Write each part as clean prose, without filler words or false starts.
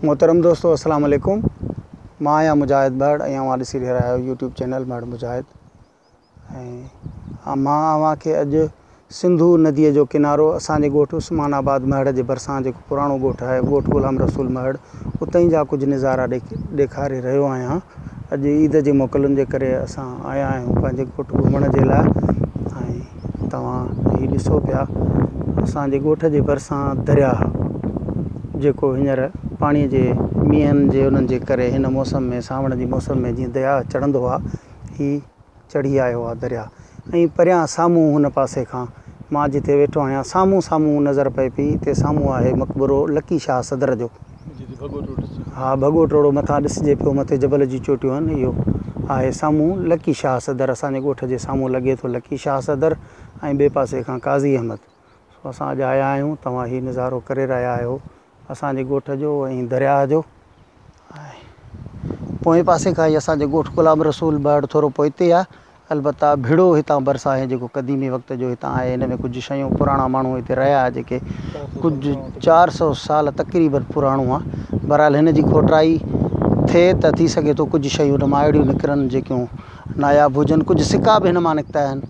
मोहतरम दोस्तों अस्सलाम वालेकुम। मां आहियां मुजाहिद भट ऐं अवां ॾिसी रहिया आहियो यूट्यूब चैनल भट मुजाहिद। ऐं मां अव्हांखे अॼु सिंधु नदीअ जो किनारो असांजे ॻोठु उस्मानाबाद महड़ जे भरिसां जेको पुराणो ॻोठु आहे ॻोठु ग़ुलाम रसूल महड़, उतां जा कुझु नज़ारा ॾेखारे रहियो आहियां। अॼु ईद जे मोकलुनि जे करे असां आया आहियूं पंहिंजे ॻोठु घुमण जे लाइ। ऐं तव्हां हीउ ॾिसो पिया असांजे ॻोठ जे भरिसां दरिया जेको हींअर पाणीअ जे मींहंनि जे उन्हनि जे करे हिन मौसम में सावण जी मौसम में जीअं दरिया चढ़ंदो आहे, हीउ चढ़ी आयो आहे दरिया। ऐं परियां साम्हूं हुन पासे खां मां जिते वेठो आहियां साम्हूं नज़र पए पई, हिते साम्हूं आहे मक़बरो लकी शाह सदर जो। हा, भॻो टोड़ो मथां ॾिसिजे पियो, मथे जबल जी चोटियूं आहिनि। इहो आहे साम्हूं लकी शाह सदर, असांजे ॻोठ जे साम्हूं लॻे थो लकी शाह सदर ऐं ॿिए पासे खां काज़ी अहमद। असां अॼु आया आहियूं, तव्हां हीउ नज़ारो करे रहिया आहियो असांजे ॻोठ जो ऐं दरिया जो। पोएं पासे खां ई असांजे ॻोठु ग़ुलाम रसूल महड़ थोरो पोइते आहे। अलबत्ता भिड़ो हितां भरिसां आहे जेको क़दीमी वक़्त जो हितां आहे। हिन में कुझु शयूं पुराणा माण्हू हिते रहिया जेके कुझु 400 साल तक़रीबन पुराणो आहे। बहरहाल हिन जी खोटाई थिए त थी सघे थो कुझु शयूं हिन मां अहिड़ियूं निकिरनि जेकियूं नायाबु हुजनि। कुझु सिका बि हिन मां निकिता आहिनि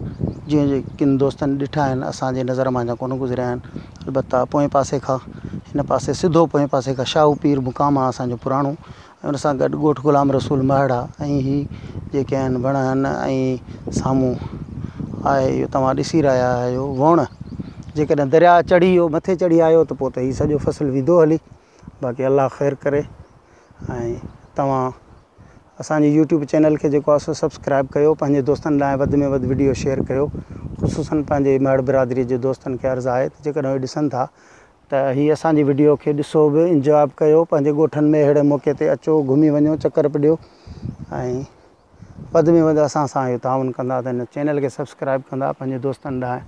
जीअं किन दोस्तनि ॾिठा आहिनि, असांजे नज़र मां जा कोन गुज़रिया आहिनि। अलबत्ता पोएं पासे खां हिन पासे सिधो पोएं पासे खां शाहू पीर मुक़ाम आहे असांजो पुराणो, ऐं उन सां गॾु ॻोठु ग़ुलाम रसूल महड़ आहे। ऐं हीअ जेके आहिनि वण आहिनि ऐं साम्हूं आहे इहो तव्हां ॾिसी रहिया आहियो वण। जेकॾहिं दरिया चढ़ी वियो, मथे चढ़ी आयो त पोइ त हीउ सॼो फ़सुलु वेंदो हली। बाक़ी अलाह ख़ैरु करे। ऐं तव्हां असांजे यूट्यूब चैनल खे जेको आहे सो सब्सक्राइब कयो, पंहिंजे दोस्तनि लाइ वधि में वधि वीडियो शेयर कयो। ख़ुसूसन पंहिंजे महड़ बिरादरी जे दोस्तनि खे अर्ज़ु आहे त जेकॾहिं उहे ॾिसनि था त हीअ असांजी वीडियो खे ॾिसो बि, इंजॉय बि कयो। पंहिंजे ॻोठनि में अहिड़े मौक़े ते अचो, घुमी वञो, चकर बि ॾियो ऐं वधि में वधि असां सां इहो ताउन कंदा त हिन चैनल खे सब्सक्राइब कंदा, पंहिंजे दोस्तनि लाइ